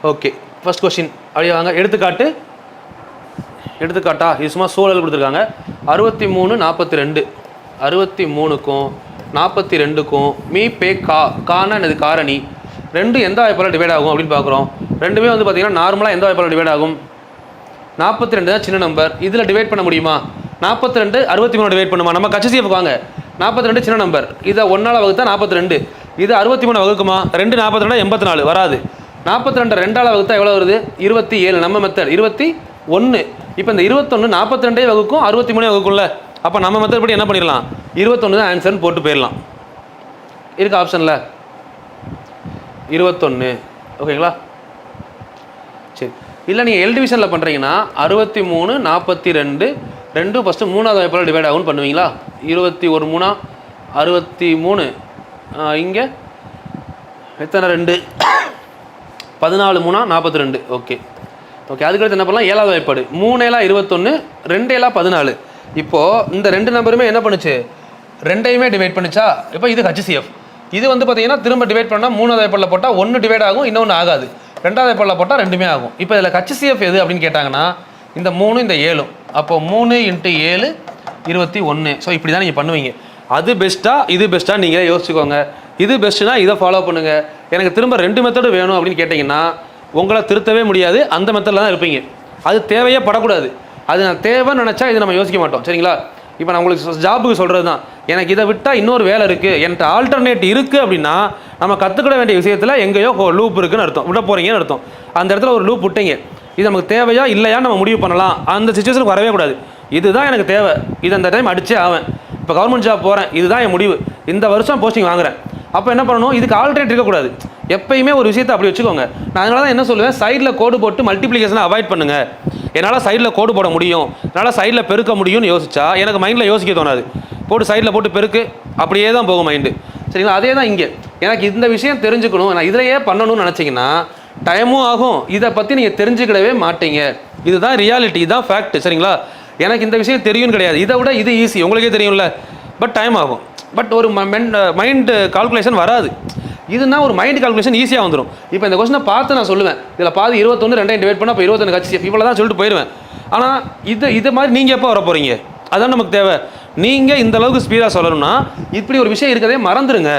Okay, first question அப்படியே வாங்க. எடுத்துக்காட்டா இது சும்மா சூழல் கொடுத்துருக்காங்க. 63 42 63க்கும் 42க்கும் மீ பே கானா இது காரணி ரெண்டும் எந்த வாய்ப்பால் டிவைட் ஆகும் அப்படின்னு பார்க்குறோம். ரெண்டுமே வந்து பார்த்தீங்கன்னா நார்மலாக எந்த வாய்ப்பால் டிவைட் ஆகும்? 42 தான் சின்ன நம்பர். இதில் டிவைட் பண்ண முடியுமா? 42 63 டிவைட் பண்ணுமா? நம்ம கட்சிசிஎஃப் வாங்க. 42 சின்ன நம்பர், இதை 1ஆல் வகுத்தா 42, இது 63 வகுக்குமா? 2 42 84 வராது. 42 2ஆல் வகுத்தா எவ்வளோ வருது? 27. நம்ம மெத்தட் 21. இப்போ இந்த 21 42 வகுக்கும் 63 வகுக்கும்ல. அப்போ நம்ம மெத்தட் படி என்ன பண்ணிடலாம்? 21 தான் ஆன்சர்னு போட்டு போயிடலாம். இருக்கு ஆப்ஷனில் 21. ஓகேங்களா? சரி, இல்லை நீங்கள் எல் டிவிஷனில் பண்ணுறீங்கன்னா 63 42 ரெண்டும் ஃபஸ்ட்டு 3ஆவது வாய்ப்பால் டிவைட் ஆகும்னு பண்ணுவீங்களா? 21 3 63, இங்கே எத்தனை 2 14 3 42. ஓகே ஓகே, அதுக்கடுத்து என்ன பண்ணலாம்? 7ஆவது வாய்ப்பாடு 3 7 21 2 7 14. இப்போது இந்த ரெண்டு நம்பருமே என்ன பண்ணுச்சு? ரெண்டையுமே டிவைட் பண்ணிச்சா? இப்போ இது ஹச்சிசிஎஃப். இது வந்து பார்த்தீங்கன்னா திரும்ப டிவைட் பண்ணால் 3ஆவது வாய்ப்பாடில் போட்டால் 1 டிவைட் ஆகும், இன்னொன்று ஆகாது. 2ஆவது வாய்ப்பாடில் போட்டால் 2மே ஆகும். இப்போ இதில் ஹச்சிசிஎஃப் எது அப்படின்னு கேட்டாங்கன்னா இந்த 3 இந்த 7. அப்போது 3 × 7 21. ஸோ இப்படி தான் நீங்கள் பண்ணுவீங்க. அது பெஸ்ட்டாக இது பெஸ்ட்டாக நீங்கள் யோசிச்சுக்கோங்க. இது பெஸ்ட்டுனா இதை ஃபாலோ பண்ணுங்கள். எனக்கு திரும்ப 2 மெத்தடு வேணும் அப்படின்னு கேட்டிங்கன்னா உங்களை திருத்தவே முடியாது. அந்த மெத்தடில் தான் இருப்பீங்க. அது தேவையே படக்கூடாது. அது நான் தேவைன்னு நினச்சா இது நம்ம யோசிக்க மாட்டோம். சரிங்களா? இப்போ நான் உங்களுக்கு ஜாபுக்கு சொல்கிறது தான், எனக்கு இதை விட்டால் இன்னொரு வேலை இருக்குது, என்கிட்ட ஆல்டர்னேட் இருக்குது அப்படின்னா நம்ம கற்றுக்கிட வேண்டிய விஷயத்தில் எங்கேயோ லூப் இருக்குதுன்னு அர்த்தம், விட போகிறீங்கன்னு அர்த்தம். அந்த இடத்துல ஒரு லூப் விட்டீங்க. இது நமக்கு தேவையா இல்லையா நம்ம முடிவு பண்ணலாம். அந்த சிச்சுவேஷனுக்கு வரவே கூடாது. இதுதான் எனக்கு தேவை, இது அந்த டைம் அடிச்சே ஆவேன். இப்போ கவர்மெண்ட் ஜாப் போகிறேன், இதுதான் என் முடிவு, இந்த வருஷம் போஸ்டிங் வாங்குறேன். அப்போ என்ன பண்ணணும்? இதுக்கு ஆல்டர்னேட் இருக்கக்கூடாது. எப்பயுமே ஒரு விஷயத்தை அப்படி வச்சுக்கோங்க. நான் அதனால தான் என்ன சொல்லுவேன், சைடில் கோடு போட்டு மல்டிப்ளிகேஷனை அவாய்ட் பண்ணுங்கள். என்னால் சைடில் கோடு போட முடியும், என்னால் சைடில் பெருக்க முடியும்னு யோசிச்சா எனக்கு மைண்டில் யோசிக்க தோணாது. போட்டு சைடில் போட்டு பெருக்கு, அப்படியே தான் போகும் மைண்டு. சரிங்களா? அதே தான் இங்கே. எனக்கு இந்த விஷயம் தெரிஞ்சுக்கணும், நான் இதிலையே பண்ணணும்னு நினச்சிங்கன்னா டைமும் ஆகும். இதை பற்றி நீங்கள் தெரிஞ்சுக்கிடவே மாட்டீங்க. இதுதான் ரியாலிட்டி, இதுதான் ஃபேக்ட். சரிங்களா? எனக்கு இந்த விஷயம் தெரியும்னு கிடையாது. இதை விட இது ஈஸி, உங்களுக்கே தெரியும்ல. பட் டைம் ஆகும். பட் ஒரு மைண்டு கால்குலேஷன் வராது. இதுனா ஒரு மைண்ட் கால்குலேஷன் ஈஸியாக வந்துடும். இப்போ இந்த கொஸ்டினை பார்த்து நான் சொல்லுவேன், இதில் பாதி 21 2 டிவைட் பண்ணால் இப்போ 21 ஹச்சிசிஎஃப் இவ்வளோ தான் சொல்லிட்டு போயிடுவேன். ஆனால் இது மாதிரி நீங்கள் எப்போ வர போகிறீங்க? அதான் நமக்கு தேவை. நீங்கள் இந்த அளவுக்கு ஸ்பீடாக சொல்லணும்னா இப்படி ஒரு விஷயம் இருக்கதே மறந்துடுங்க.